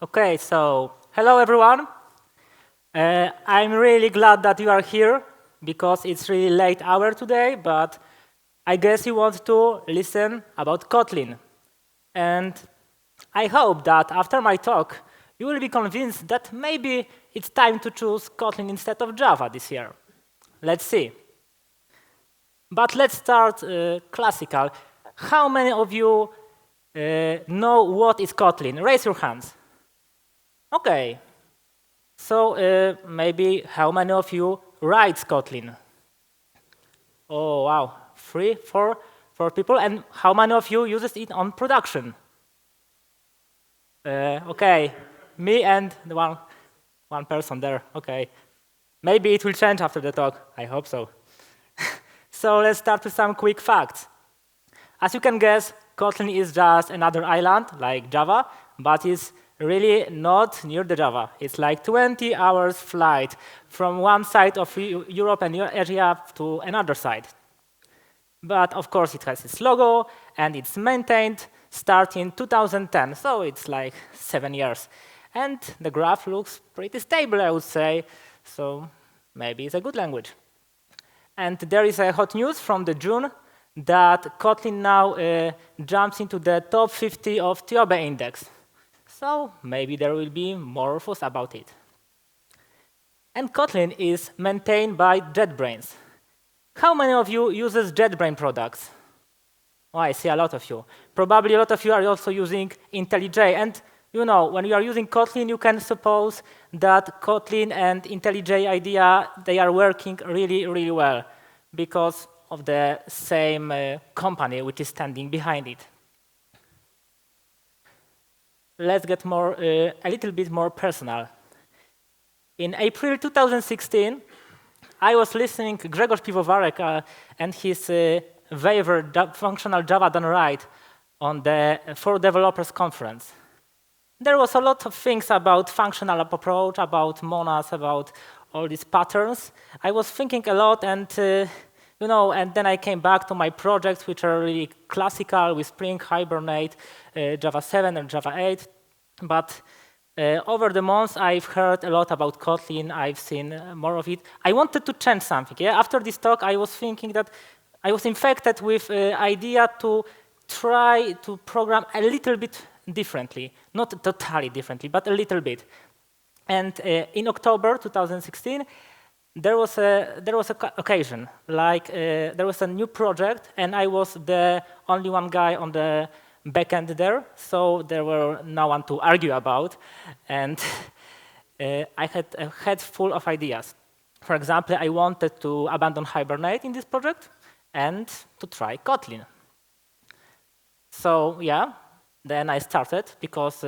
Okay, so hello everyone. I'm really glad that you are here because it's really late hour today, but I guess you want to listen about Kotlin. And I hope that after my talk, you will be convinced that maybe it's time to choose Kotlin instead of Java this year. Let's see. But let's start classical. How many of you know what is Kotlin? Raise your hands. Okay. So maybe how many of you write Kotlin? Oh, wow. 3, 4, 4 people. And how many of you uses it on production? Okay. Me and one person there. Okay. Maybe it will change after the talk. I hope so. So let's start with some quick facts. As you can guess, Kotlin is just another island like Java, but it's really not near the Java. It's like 20 hours flight from one side of Europe and Asia to another side. But of course, it has its logo, and it's maintained starting 2010, so it's like 7 years. And the graph looks pretty stable, I would say, so maybe it's a good language. And there is a hot news from the June that Kotlin now jumps into the top 50 of TIOBE index. So maybe there will be more fuss about it. And Kotlin is maintained by JetBrains. How many of you uses JetBrains products? Oh, I see a lot of you. Probably a lot of you are also using IntelliJ. And you know, when you are using Kotlin, you can suppose that Kotlin and IntelliJ IDEA, they are working really, really well because of the same company which is standing behind it. Let's get a little bit more personal. In April 2016, I was listening to Grzegorz Piwowarek and his waiver functional Java done right on the For Developers conference. There was a lot of things about functional approach, about monas, about all these patterns. I was thinking a lot, and and then I came back to my projects, which are really classical with Spring, Hibernate, Java 7, and Java 8. But over the months, I've heard a lot about Kotlin. I've seen more of it. I wanted to change something. Yeah? After this talk, I was thinking that I was infected with idea to try to program a little bit differently, not totally differently, but a little bit. And in October 2016, there was a occasion, like there was a new project, and I was the only one guy on the backend there, so there were no one to argue about, and I had a head full of ideas. For example, I wanted to abandon Hibernate in this project and to try Kotlin. So yeah. Then I started because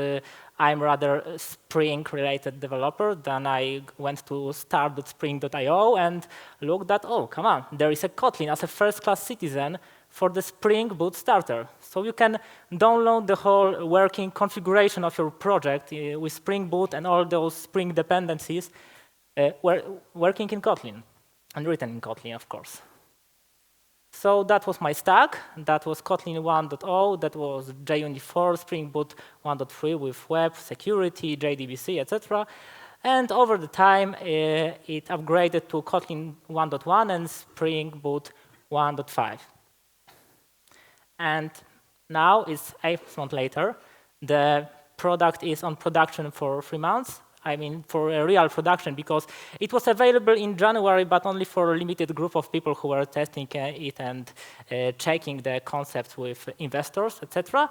I'm rather a Spring-related developer. Then I went to start.spring.io and looked at, oh, come on, there is a Kotlin as a first-class citizen for the Spring Boot starter. So you can download the whole working configuration of your project with Spring Boot and all those Spring dependencies working in Kotlin and written in Kotlin, of course. So that was my stack. That was Kotlin 1.0. That was JUnit 4, Spring Boot 1.3 with web, security, JDBC, etc. And over the time, it upgraded to Kotlin 1.1 and Spring Boot 1.5. And now it's 8 months later. The product is on production for 3 months. I mean, for a real production, because it was available in January, but only for a limited group of people who were testing it and checking the concepts with investors, etc.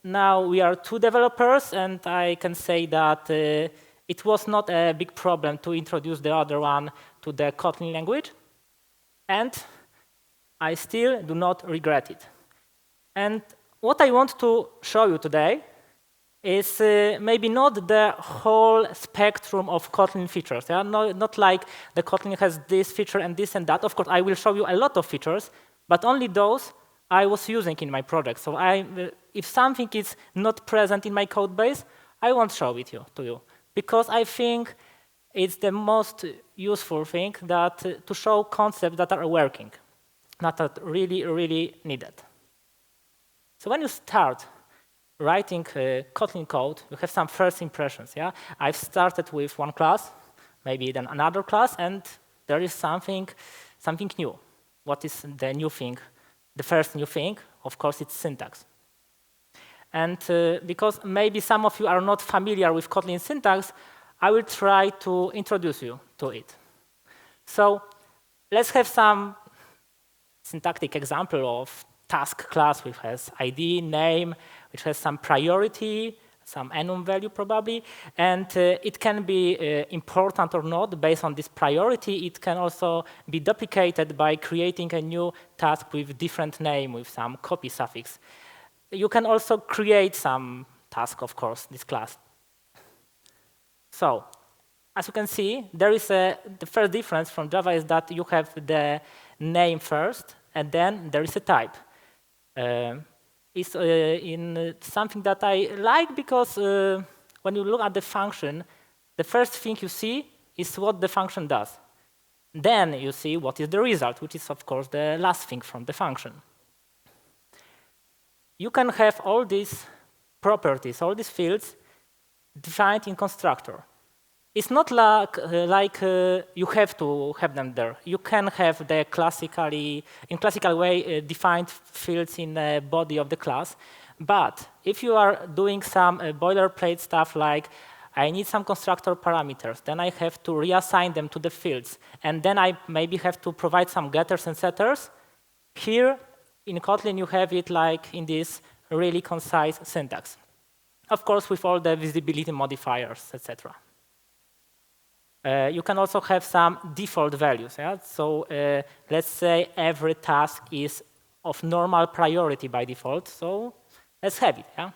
Now we are 2 developers, and I can say that it was not a big problem to introduce the other one to the Kotlin language, and I still do not regret it. And what I want to show you today is maybe not the whole spectrum of Kotlin features. Yeah? Not like the Kotlin has this feature and this and that. Of course, I will show you a lot of features, but only those I was using in my project. So if something is not present in my code base, I won't show it to you, because I think it's the most useful thing that to show concepts that are working, not that really, really needed. So when you start writing Kotlin code, you have some first impressions. Yeah, I've started with one class, maybe then another class, and there is something new. What is the new thing? The first new thing, of course, it's syntax. And because maybe some of you are not familiar with Kotlin syntax, I will try to introduce you to it. So let's have some syntactic example of task class which has ID, name, which has some priority, some enum value probably, and it can be important or not based on this priority. It can also be duplicated by creating a new task with different name with some copy suffix. You can also create some task, of course, this class. So, as you can see, there is the first difference from Java is that you have the name first, and then there is a type. It's in something that I like because when you look at the function, the first thing you see is what the function does. Then you see what is the result, which is, of course, the last thing from the function. You can have all these properties, all these fields defined in constructor. It's not like you have to have them there. You can have the in classical way defined fields in the body of the class. But if you are doing some boilerplate stuff like I need some constructor parameters, then I have to reassign them to the fields, and then I maybe have to provide some getters and setters. Here in Kotlin you have it like in this really concise syntax. Of course, with all the visibility modifiers, etc. You can also have some default values. Yeah? So let's say every task is of normal priority by default. So let's have it. Yeah?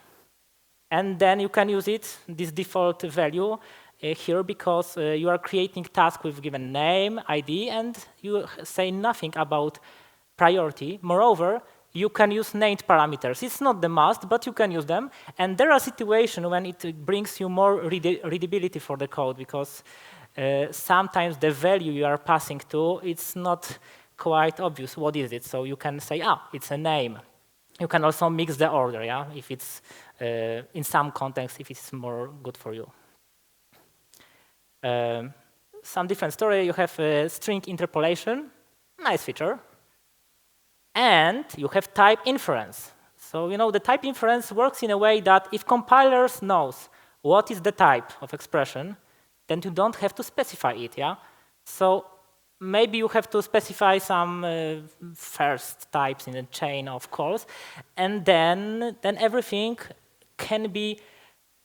And then you can use it, this default value here, because you are creating task with given name, ID, and you say nothing about priority. Moreover, you can use named parameters. It's not the must, but you can use them. And there are situations when it brings you more readability for the code, because sometimes the value you are passing to, it's not quite obvious what is it. So you can say, it's a name. You can also mix the order, yeah, if it's in some context, if it's more good for you. Some different story. You have string interpolation, nice feature. And you have type inference. So the type inference works in a way that if compilers knows what is the type of expression, then you don't have to specify it, yeah? So maybe you have to specify some first types in a chain of calls, and then everything can be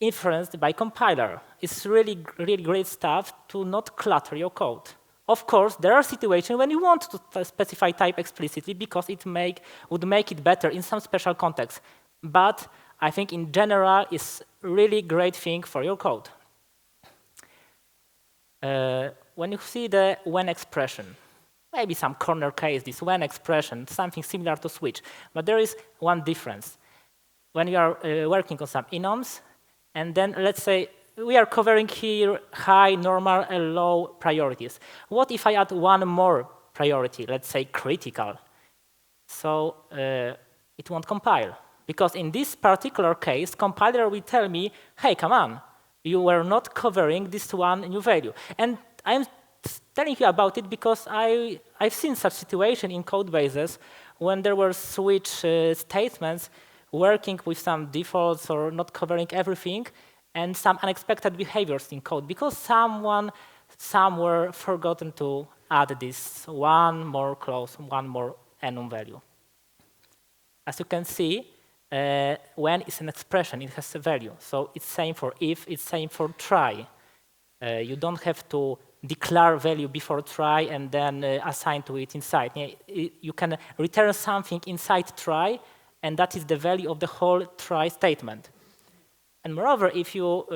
inferenced by compiler. It's really great stuff to not clutter your code. Of course, there are situations when you want to specify type explicitly because it would make it better in some special context. But I think in general, it's really great thing for your code. When you see the when expression, maybe some corner case, this when expression, something similar to switch, but there is one difference. When you are working on some enums, and then let's say we are covering here high, normal, and low priorities. What if I add one more priority, let's say critical? So it won't compile, because in this particular case, compiler will tell me, hey, come on, you were not covering this one new value. And I'm telling you about it because I've seen such situation in code bases when there were switch statements working with some defaults or not covering everything, and some unexpected behaviors in code because someone somewhere forgotten to add this one more clause, one more enum value. As you can see, when it's an expression, it has a value. So it's same for if, it's same for try. You don't have to declare value before try and then assign to it inside. You can return something inside try, and that is the value of the whole try statement. And moreover, if you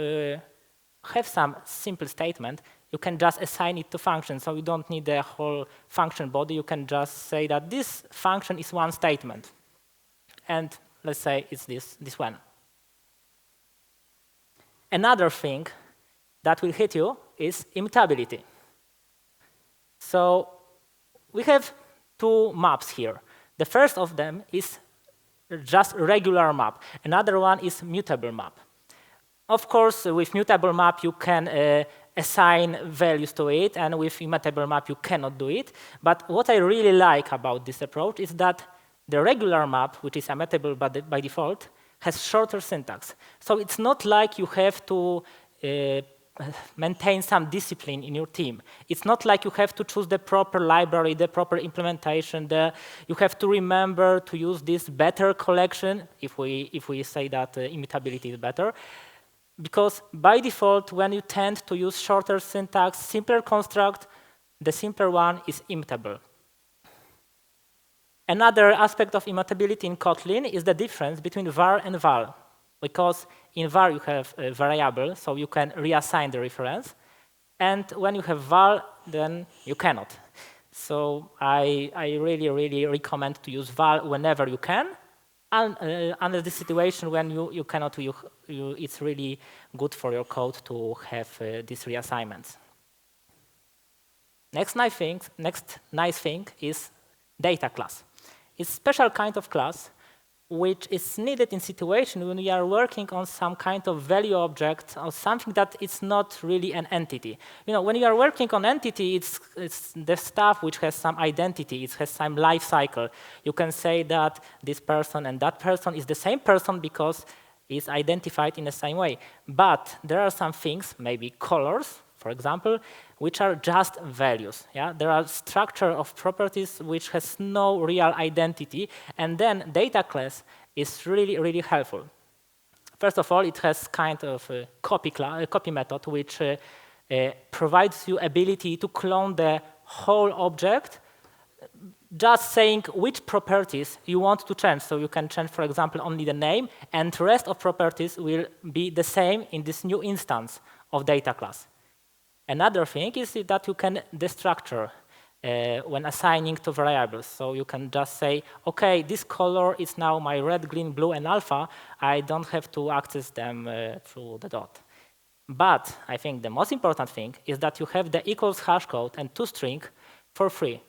have some simple statement, you can just assign it to function. So you don't need the whole function body. You can just say that this function is one statement. And let's say it's this one. Another thing that will hit you is immutability. So we have two maps here. The first of them is just regular map. Another one is mutable map. Of course, with mutable map, you can assign values to it, and with immutable map, you cannot do it. But what I really like about this approach is that the regular map, which is immutable by default, has shorter syntax. So it's not like you have to maintain some discipline in your team. It's not like you have to choose the proper library, the proper implementation. You have to remember to use this better collection, if we say that immutability is better. Because by default, when you tend to use shorter syntax, simpler construct, the simpler one is immutable. Another aspect of immutability in Kotlin is the difference between var and val. Because in var you have a variable, so you can reassign the reference. And when you have val, then you cannot. So I really, really recommend to use val whenever you can. And under the situation when you cannot, it's really good for your code to have these reassignments. Next nice thing is data class. It's a special kind of class which is needed in situation when we are working on some kind of value object or something that is not really an entity. When you are working on entity, it's the stuff which has some identity, it has some life cycle. You can say that this person and that person is the same person because it's identified in the same way. But there are some things, maybe colors, for example, which are just values. Yeah? There are structure of properties which has no real identity, and then data class is really, really helpful. First of all, it has kind of a copy method which provides you ability to clone the whole object, just saying which properties you want to change. So you can change, for example, only the name, and the rest of properties will be the same in this new instance of data class. Another thing is that you can destructure when assigning to variables. So you can just say, OK, this color is now my red, green, blue, and alpha. I don't have to access them through the dot. But I think the most important thing is that you have the equals hash code and toString for free.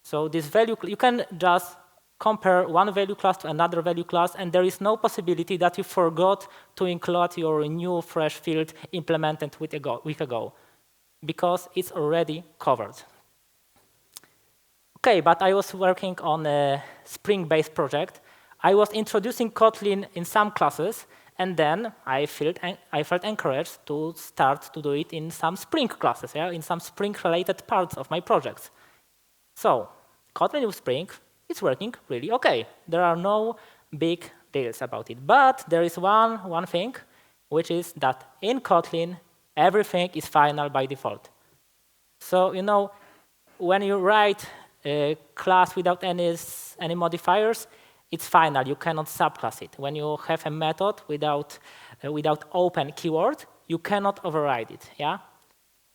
So this value, you can just compare one value class to another value class, and there is no possibility that you forgot to include your new fresh field implemented a week ago. Because it's already covered. OK, but I was working on a Spring-based project. I was introducing Kotlin in some classes, and then I felt encouraged to start to do it in some Spring classes, in some Spring-related parts of my projects. So Kotlin with Spring, it's working really OK. There are no big deals about it. But there is one thing, which is that in Kotlin, everything is final by default. So when you write a class without any modifiers, it's final. You cannot subclass it. When you have a method without open keyword, you cannot override it. Yeah,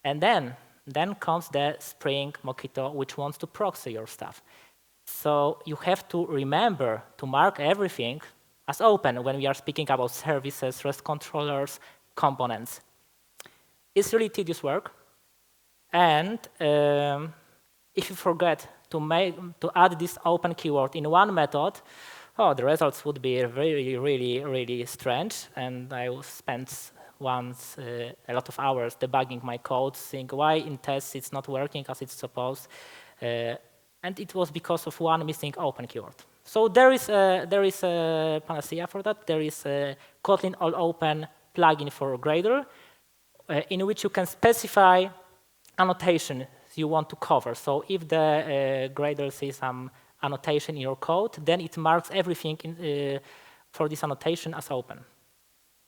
and then comes the Spring Mockito, which wants to proxy your stuff. So you have to remember to mark everything as open when we are speaking about services, REST controllers, components. It's really tedious work, and if you forget to add this open keyword in one method, the results would be really, really, really strange, and I will spend a lot of hours debugging my code, seeing why in tests it's not working as it's supposed, and it was because of one missing open keyword. So there is a panacea for that. There is a Kotlin All Open plugin for Gradle, in which you can specify annotation you want to cover. So if the Gradle sees some annotation in your code, then it marks everything for this annotation as open.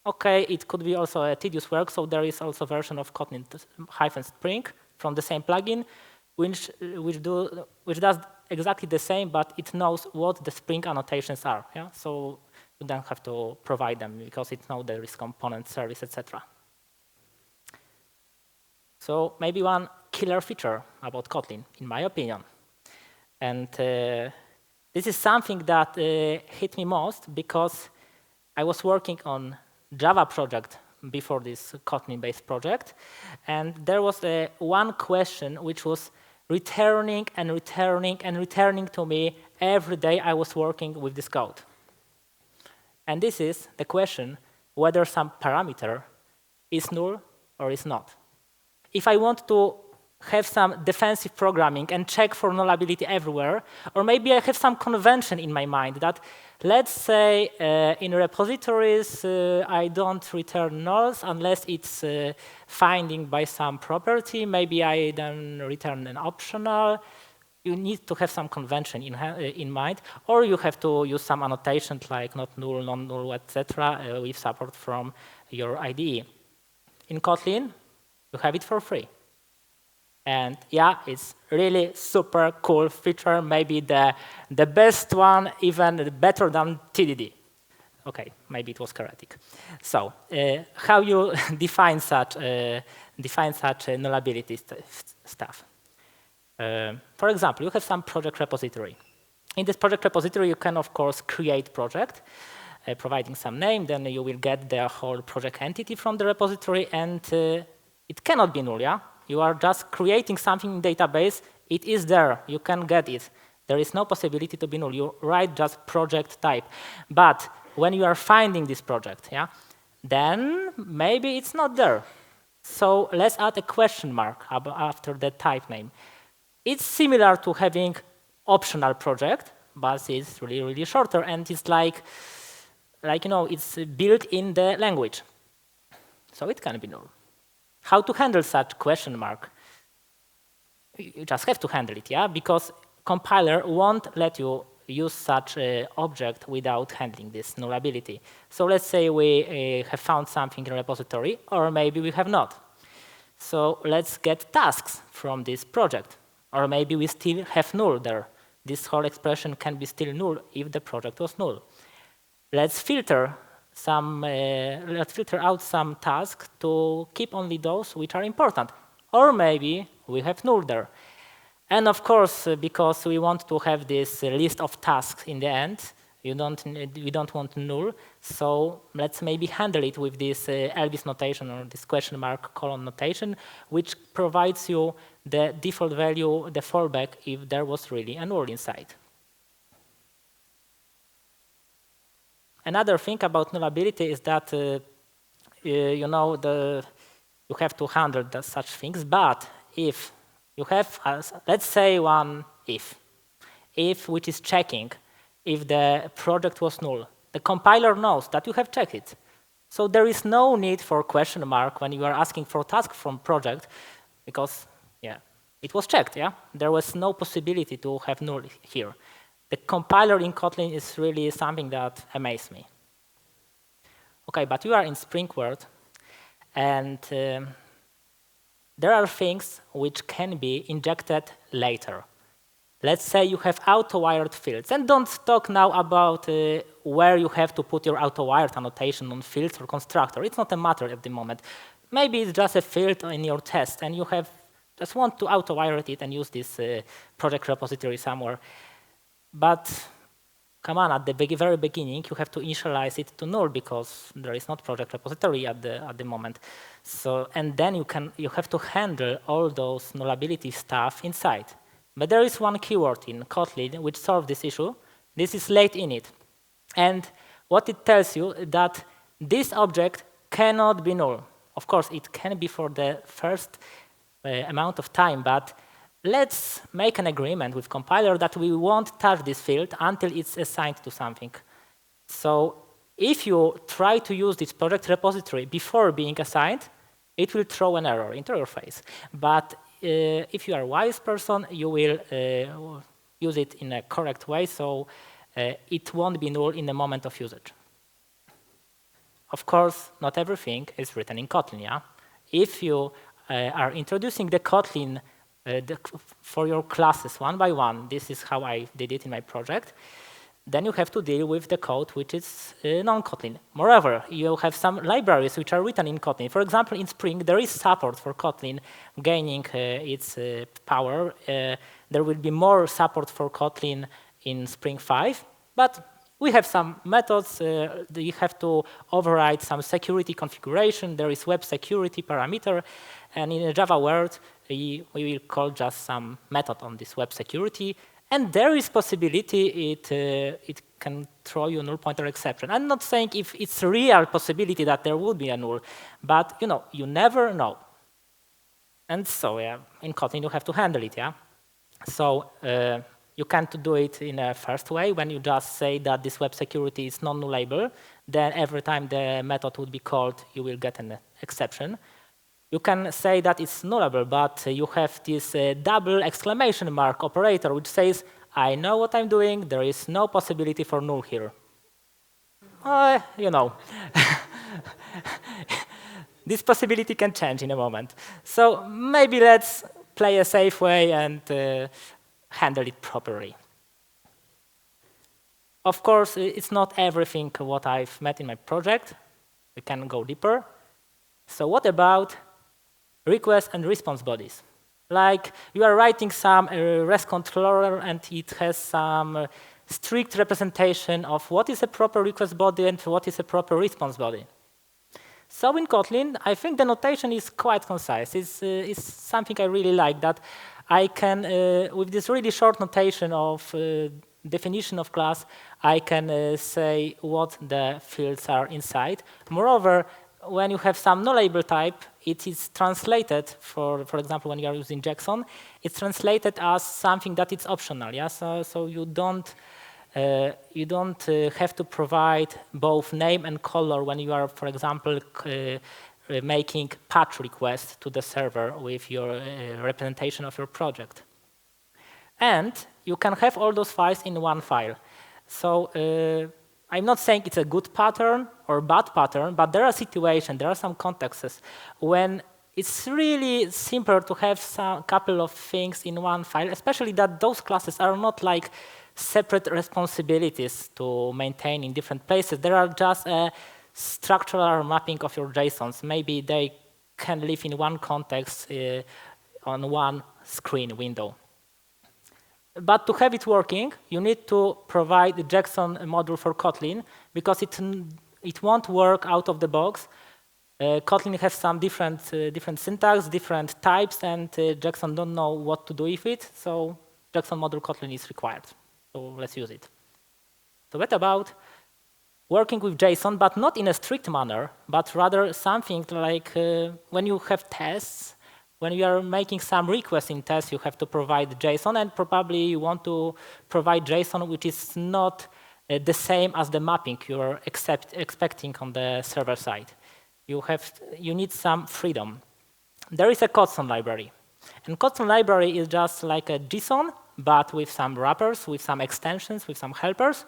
OK, it could be also a tedious work, so there is also a version of Kotlin-Spring from the same plugin, which does exactly the same, but it knows what the Spring annotations are. Yeah? So you don't have to provide them because it knows there is component, service, etc. So maybe one killer feature about Kotlin, in my opinion. And this is something that hit me most because I was working on Java project before this Kotlin-based project. And there was one question which was returning and returning and returning to me every day I was working with this code. And this is the question whether some parameter is null or is not. If I want to have some defensive programming and check for nullability everywhere, or maybe I have some convention in my mind that, let's say, in repositories, I don't return nulls unless it's finding by some property. Maybe I then return an optional. You need to have some convention in mind, or you have to use some annotations like not null, non-null, etc., with support from your IDE. In Kotlin, you have it for free. And yeah, it's really super cool feature, maybe the best one, even better than TDD. Okay, maybe it was chaotic. So how you define such nullability stuff? For example, you have some project repository. In this project repository, you can, of course, create project, providing some name. Then you will get the whole project entity from the repository, and it cannot be null, yeah? You are just creating something in database. It is there. You can get it. There is no possibility to be null. You write just project type. But when you are finding this project, yeah, then maybe it's not there. So let's add a question mark after the type name. It's similar to having optional project, but it's really, really shorter, and it's like you know, it's built in the language. So it can be null. How to handle such question mark? You just have to handle it, yeah? Because compiler won't let you use such object without handling this nullability. So let's say we have found something in a repository, or maybe we have not. So let's get tasks from this project. Or maybe we still have null there. This whole expression can be still null if the project was null. Let's filter out some tasks to keep only those which are important. Or maybe we have null there. And of course, because we want to have this list of tasks in the end, we don't want null, so let's maybe handle it with this Elvis notation or this question mark colon notation, which provides you the default value, the fallback, if there was really a null inside. Another thing about nullability is that you know, you have to handle such things, but if you have, let's say, one if which is checking if the project was null, the compiler knows that you have checked it. So there is no need for question mark when you are asking for task from project, because yeah, it was checked, yeah? There was no possibility to have null here. The compiler in Kotlin is really something that amazed me. Okay, but you are in Spring world, and there are things which can be injected later. Let's say you have auto-wired fields, and don't talk now about where you have to put your auto-wired annotation on fields or constructor. It's not a matter at the moment. Maybe it's just a field in your test, and you just want to auto-wire it and use this project repository somewhere. But come on, at the very beginning, you have to initialize it to null because there is not project repository at the moment. So, and then you have to handle all those nullability stuff inside. But there is one keyword in Kotlin which solves this issue. This is late init. And what it tells you that this object cannot be null. Of course, it can be for the first amount of time, but let's make an agreement with compiler that we won't touch this field until it's assigned to something. So if you try to use this project repository before being assigned, it will throw an error into your face. But if you are a wise person, you will use it in a correct way, so it won't be null in the moment of usage. Of course, not everything is written in Kotlin, yeah? If you are introducing the Kotlin for your classes one by one, this is how I did it in my project, then you have to deal with the code which is non-Kotlin. Moreover, you have some libraries which are written in Kotlin. For example, in Spring, there is support for Kotlin gaining its power. There will be more support for Kotlin in Spring 5, but we have some methods. You have to override some security configuration. There is web security parameter, and in a Java world, we will call just some method on this web security. And there is possibility it can throw you a null pointer exception. I'm not saying if it's a real possibility that there would be a null, but you never know. And so in Kotlin you have to handle it, yeah. So you can't do it in a first way when you just say that this web security is non-nullable. Then every time the method would be called, you will get an exception. You can say that it's nullable, but you have this double exclamation mark operator, which says, I know what I'm doing. There is no possibility for null here. This possibility can change in a moment. So maybe let's play a safe way and handle it properly. Of course, it's not everything what I've met in my project. We can go deeper. So what about request and response bodies? Like you are writing some REST controller and it has some strict representation of what is a proper request body and what is a proper response body. So in Kotlin, I think the notation is quite concise. It's something I really like, that I can, with this really short notation of definition of class, I can say what the fields are inside. Moreover, when you have some nullable type, it is translated, for example, when you are using JSON, it's translated as something that is optional. Yeah? So you don't have to provide both name and color when you are, for example, making patch requests to the server with your representation of your project. And you can have all those files in one file. So I'm not saying it's a good pattern or bad pattern, but there are situations, there are some contexts when it's really simpler to have some couple of things in one file, especially that those classes are not like separate responsibilities to maintain in different places. There are just a structural mapping of your JSONs. Maybe they can live in one context on one screen window. But to have it working, you need to provide a JSON module for Kotlin, because it won't work out of the box. Kotlin has some different syntax, different types, and JSON don't know what to do with it. So JSON module Kotlin is required. So let's use it. So what about working with JSON, but not in a strict manner, but rather something like when you have tests, when you are making some requests in tests, you have to provide JSON, and probably you want to provide JSON which is not the same as the mapping you are expecting on the server side. You need some freedom. There is a Kotlin library. And Kotlin library is just like a JSON, but with some wrappers, with some extensions, with some helpers.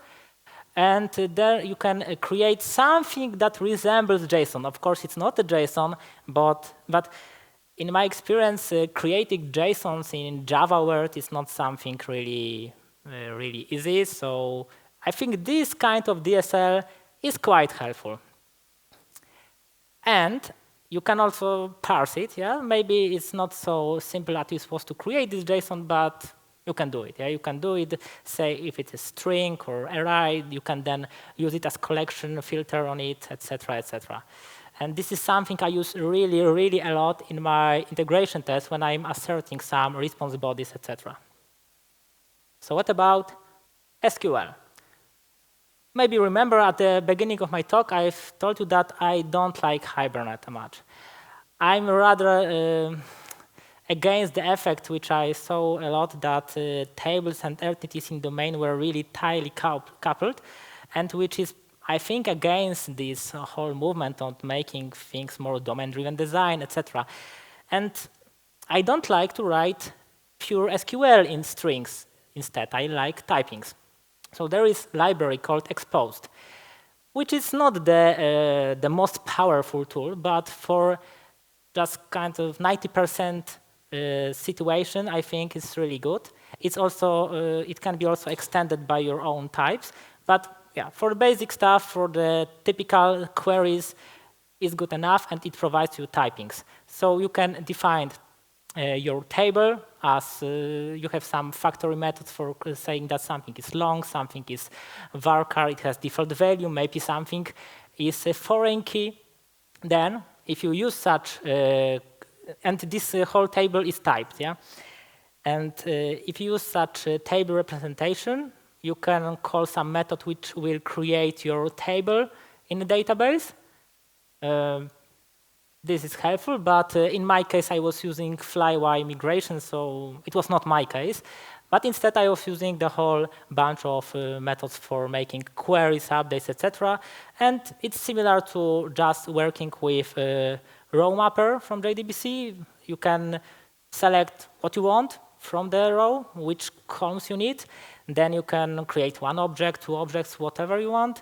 And there you can create something that resembles JSON. Of course, it's not a JSON, but in my experience, creating JSONs in Java world is not something really easy. So I think this kind of DSL is quite helpful. And you can also parse it. Yeah, maybe it's not so simple that you're supposed to create this JSON, but you can do it. Yeah, you can do it. Say if it's a string or array, you can then use it as collection filter on it, etc., etc. And this is something I use really a lot in my integration test when I'm asserting some response bodies, etc. So what about SQL? Maybe remember at the beginning of my talk, I've told you that I don't like Hibernate much. I'm rather against the effect which I saw a lot, that tables and entities in domain were really tightly coupled, and which is, I think, against this whole movement on making things more domain-driven design, etc. And I don't like to write pure SQL in strings. Instead, I like typings. So there is a library called Exposed, which is not the most powerful tool, but for just kind of 90% situation, I think it's really good. It's also it can be also extended by your own types, but yeah, for the basic stuff, for the typical queries, is good enough, and it provides you typings. So you can define your table as you have some factory methods for saying that something is long, something is varchar, it has default value, maybe something is a foreign key. Then, if you use such, and this whole table is typed, yeah. And if you use such a table representation, you can call some method which will create your table in the database. This is helpful, but in my case, I was using flywire migration, so it was not my case. But instead, I was using the whole bunch of methods for making queries, updates, etc. And it's similar to just working with row mapper from JDBC. You can select what you want from the row, which columns you need. Then you can create one object, two objects, whatever you want.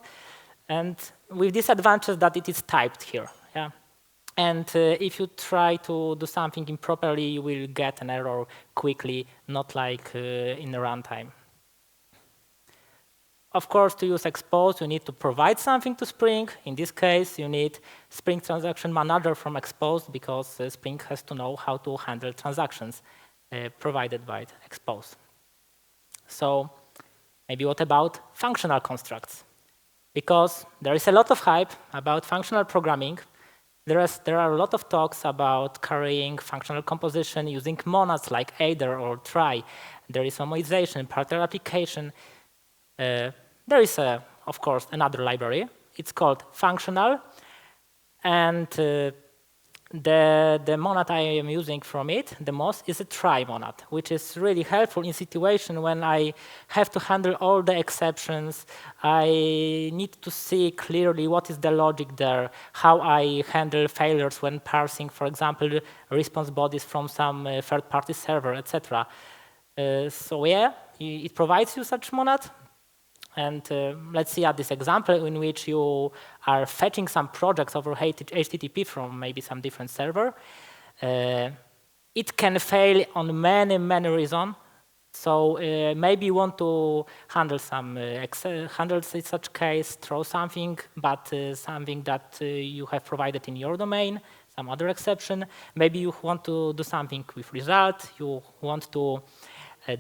And with this advantage that it is typed here. Yeah. And if you try to do something improperly, you will get an error quickly, not like in the runtime. Of course, to use expose, you need to provide something to Spring. In this case, you need Spring Transaction Manager from expose, because Spring has to know how to handle transactions provided by expose. So maybe what about functional constructs? Because there is a lot of hype about functional programming. There are a lot of talks about carrying functional composition using monads like either or try. There is modularization, parallel application. There is, of course, another library. It's called functional. And the monad I am using from it the most is a try monad, which is really helpful in situation when I have to handle all the exceptions. I need to see clearly what is the logic there, how I handle failures when parsing, for example, response bodies from some third-party server, etc. So yeah, it provides you such monad. And let's see at this example in which you are fetching some projects over HTTP from maybe some different server. It can fail on many, many reasons. So maybe you want to handle some handles in such case, throw something, but something that you have provided in your domain, some other exception. Maybe you want to do something with result. You want to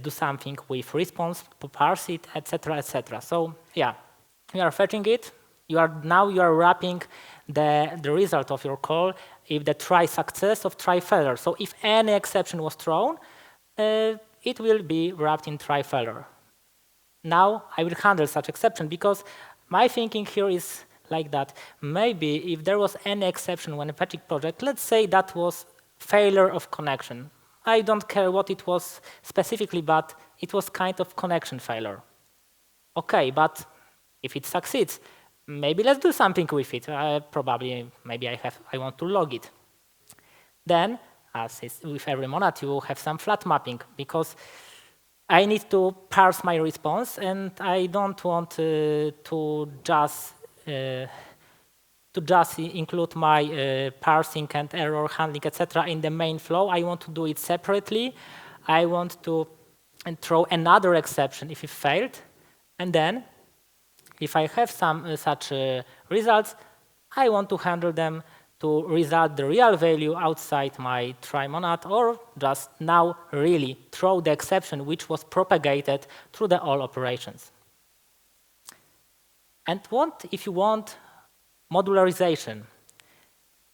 do something with response, to parse it, etc., etc. So yeah, you are fetching it. Now you are wrapping the result of your call if the try success of try failure. So if any exception was thrown, it will be wrapped in try failure. Now I will handle such exception because my thinking here is like that. Maybe if there was any exception when a fetching project, let's say that was failure of connection. I don't care what it was specifically, but it was kind of connection failure. Okay, but if it succeeds, maybe let's do something with it. Maybe I want to log it. Then, as is with every monad, you have some flat mapping because I need to parse my response, and I don't want to just include my parsing and error handling, etc. in the main flow. I want to do it separately. I want to throw another exception if it failed. And then, if I have some such results, I want to handle them to result the real value outside my try monad, or just now really throw the exception which was propagated through the all operations. And what if you want modularization?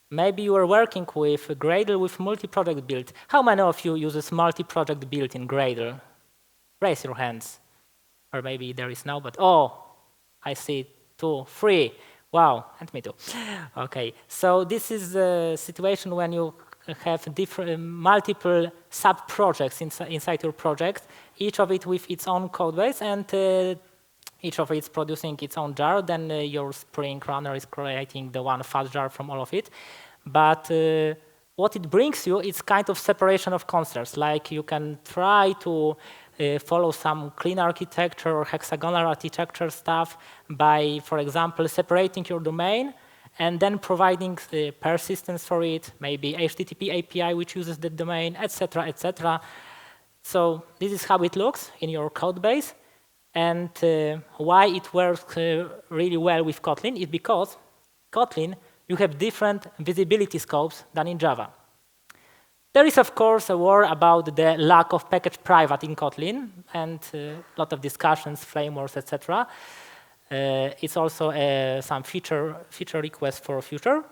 Maybe you are working with Gradle with multi-project build. How many of you uses multi-project build in Gradle? Raise your hands. Or maybe there is no, but oh, I see 2, 3. Wow, and me too. Okay, so this is a situation when you have multiple sub-projects inside your project, each of it with its own code base, and each of it is producing its own jar. Then your Spring runner is creating the one fast jar from all of it. But what it brings you is kind of separation of concepts. Like you can try to follow some clean architecture or hexagonal architecture stuff by, for example, separating your domain and then providing persistence for it, maybe HTTP API which uses the domain, etc., etc. So this is how it looks in your code base. And why it works really well with Kotlin is because Kotlin, you have different visibility scopes than in Java. There is, of course, a war about the lack of package private in Kotlin, and a lot of discussions, frameworks, etc. It's also some feature requests for future,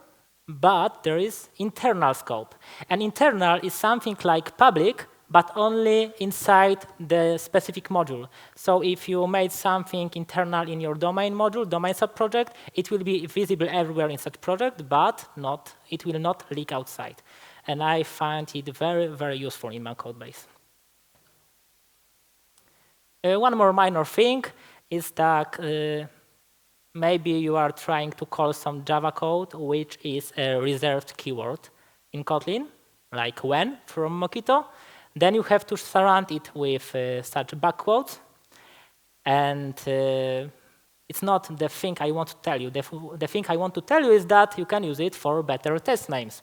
but there is internal scope. And internal is something like public, but only inside the specific module. So if you made something internal in your domain module, domain subproject, it will be visible everywhere in such project, but it will not leak outside. And I find it very, very useful in my code base. One more minor thing is that maybe you are trying to call some Java code, which is a reserved keyword in Kotlin, like when from Mockito. Then you have to surround it with such backquotes. And it's not the thing I want to tell you. The thing I want to tell you is that you can use it for better test names.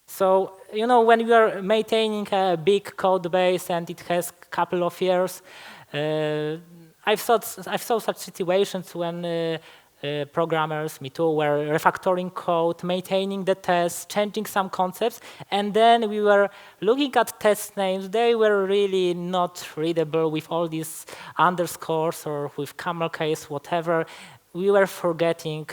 So, you know, when you are maintaining a big code base and it has a couple of years, I've saw such situations when programmers, me too, were refactoring code, maintaining the tests, changing some concepts, and then we were looking at test names. They were really not readable with all these underscores or with camel case, whatever. We were forgetting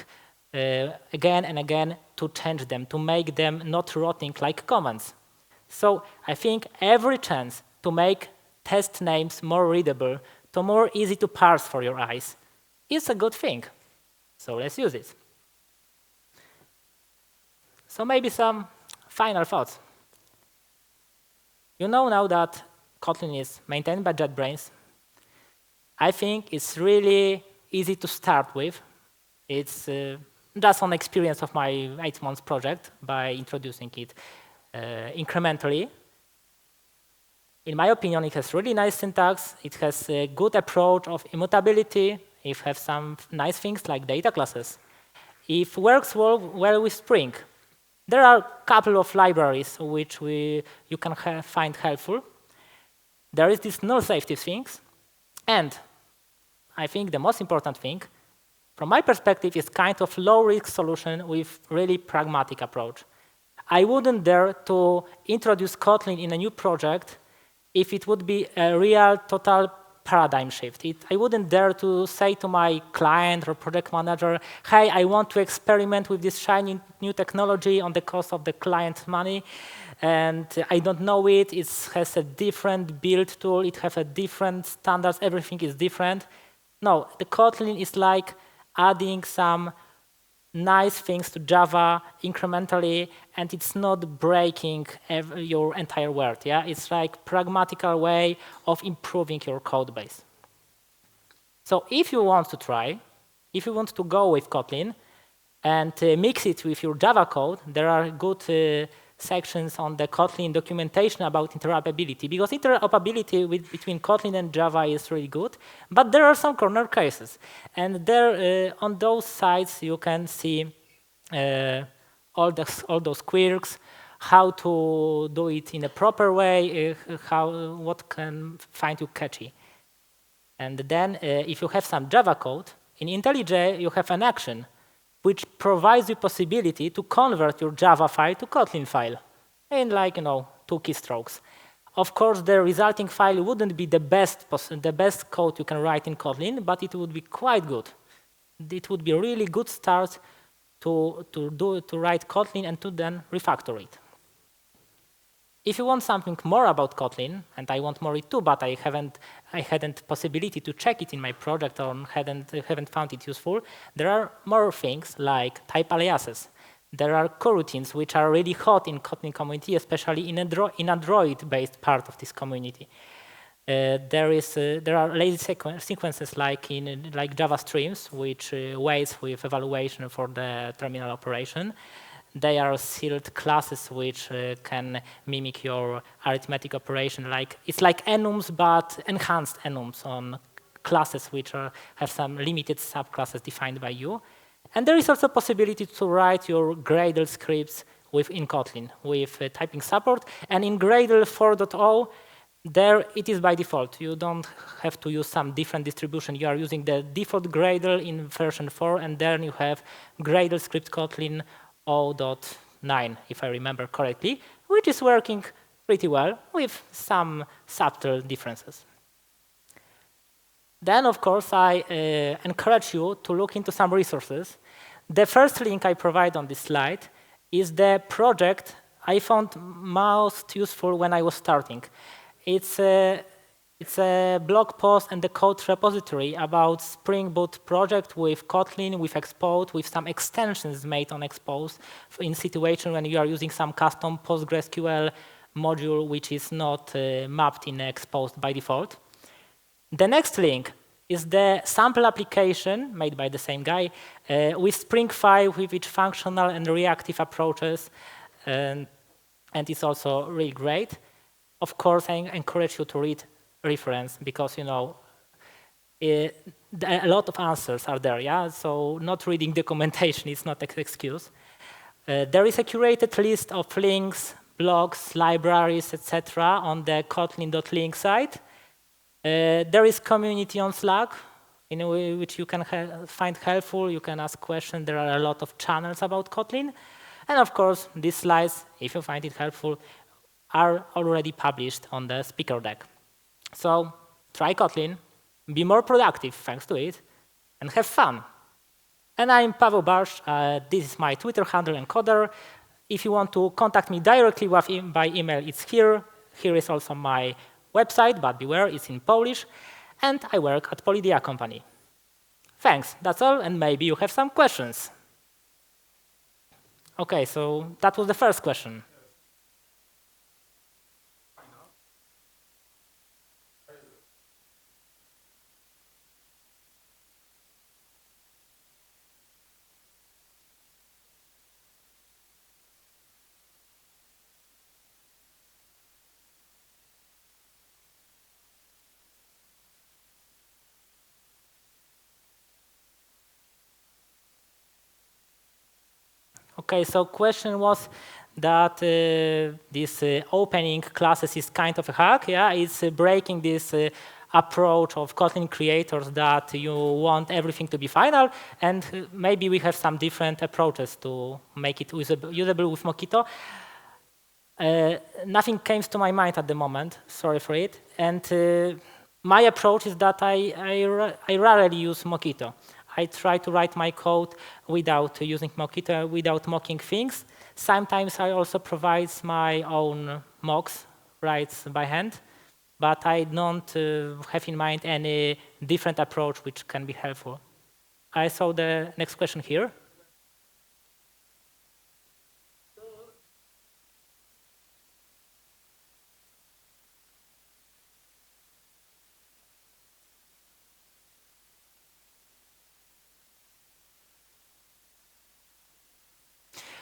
again and again to change them, to make them not rotting like comments. So I think every chance to make test names more readable, to more easy to parse for your eyes, is a good thing. So let's use it. So maybe some final thoughts. You know now that Kotlin is maintained by JetBrains. I think it's really easy to start with. It's just on experience of my 8 months project by introducing it incrementally. In my opinion, it has really nice syntax. It has a good approach of immutability. It has some nice things like data classes. It works well with Spring. There are a couple of libraries which you can find helpful. There is this null-safety things. And I think the most important thing, from my perspective, is kind of low-risk solution with really pragmatic approach. I wouldn't dare to introduce Kotlin in a new project if it would be a real total paradigm shift. I wouldn't dare to say to my client or project manager, hey, I want to experiment with this shiny new technology on the cost of the client's money, and I don't know it. It has a different build tool. It has a different standards. Everything is different. No, the Kotlin is like adding some nice things to Java incrementally, and it's not breaking your entire world. Yeah, it's like pragmatical way of improving your code base. So if you want to try, if you want to go with Kotlin and mix it with your Java code, there are good sections on the Kotlin documentation about interoperability, because interoperability between Kotlin and Java is really good, but there are some corner cases. And there, on those sites, you can see all those quirks, how to do it in a proper way, what can find you catchy. And then, if you have some Java code, in IntelliJ, you have an action which provides you possibility to convert your Java file to Kotlin file in 2 keystrokes. Of course, the resulting file wouldn't be the best code you can write in Kotlin, but it would be quite good. It would be a really good start to write Kotlin and to then refactor it. If you want something more about Kotlin, and I want more it too, but I hadn't possibility to check it in my project or haven't found it useful, there are more things like type aliases. There are coroutines, which are really hot in Kotlin community, especially in Android-based part of this community. There are lazy sequences like Java streams, which waits with evaluation for the terminal operation. They are sealed classes which can mimic your arithmetic operation. It's like enums, but enhanced enums on classes which have some limited subclasses defined by you. And there is also a possibility to write your Gradle scripts in Kotlin with typing support. And in Gradle 4.0, there it is by default. You don't have to use some different distribution. You are using the default Gradle in version 4, and then you have Gradle script Kotlin 0.9, if I remember correctly, which is working pretty well with some subtle differences. Then, of course, I encourage you to look into some resources. The first link I provide on this slide is the project I found most useful when I was starting. It's a blog post and the code repository about Spring Boot project with Kotlin, with Expose, with some extensions made on Expose in situation when you are using some custom PostgreSQL module which is not mapped in Expose by default. The next link is the sample application made by the same guy with Spring 5 with its functional and reactive approaches, and it's also really great. Of course, I encourage you to read reference because a lot of answers are there. Yeah, so not reading documentation is not an excuse. There is a curated list of links, blogs, libraries, etc. on the kotlin.link site. There is community on Slack, in which you can find helpful. You can ask questions. There are a lot of channels about Kotlin. And of course, these slides, if you find it helpful, are already published on the speaker deck. So try Kotlin, be more productive thanks to it, and have fun. And I'm Paweł Barszcz. This is my Twitter handle, Encoder. If you want to contact me directly by email, it's here. Here is also my website, but beware, it's in Polish. And I work at Polydia company. Thanks, that's all, and maybe you have some questions. OK, so that was the first question. OK, so question was that this opening classes is kind of a hack. Yeah, it's breaking this approach of Kotlin creators that you want everything to be final, and maybe we have some different approaches to make it usable with Mockito. Nothing came to my mind at the moment. Sorry for it. And my approach is that I rarely use Mockito. I try to write my code without using Mockito, without mocking things. Sometimes I also provide my own mocks, writes by hand, but I don't have in mind any different approach which can be helpful. I saw the next question here.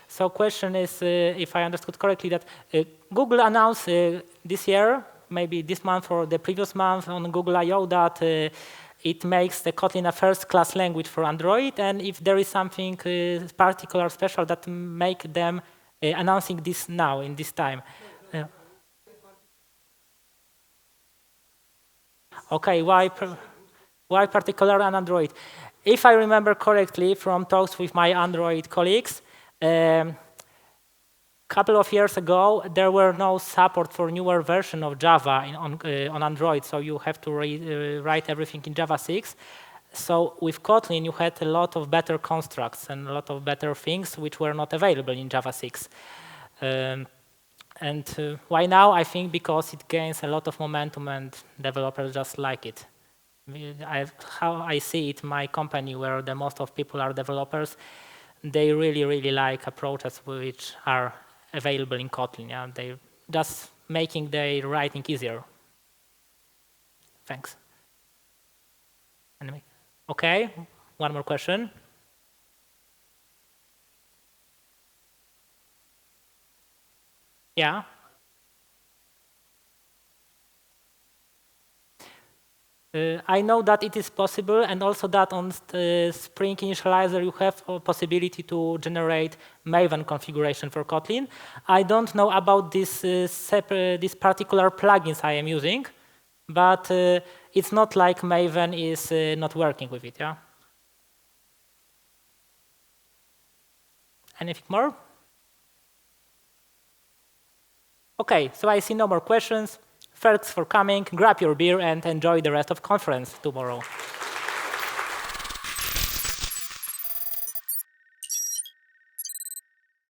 So question is, if I understood correctly, that Google announced this year, maybe this month or the previous month on Google I/O that it makes the Kotlin a first-class language for Android, and if there is something particular special that make them announcing this now in this time. OK, why particular on Android? If I remember correctly from talks with my Android colleagues, a couple of years ago, there were no support for newer version of Java on Android, so you have to write everything in Java 6. So with Kotlin, you had a lot of better constructs and a lot of better things which were not available in Java 6. Why now? I think because it gains a lot of momentum and developers just like it. How I see it, my company, where the most of people are developers, they really, really like approaches which are available in Kotlin. Yeah? They're just making their writing easier. Thanks. Anyway. OK, one more question. Yeah? I know that it is possible, and also that on Spring Initializer you have a possibility to generate Maven configuration for Kotlin. I don't know about this particular plugins I am using, but it's not like Maven is not working with it. Yeah. Anything more? OK, so I see no more questions. Thanks for coming. Grab your beer and enjoy the rest of conference tomorrow.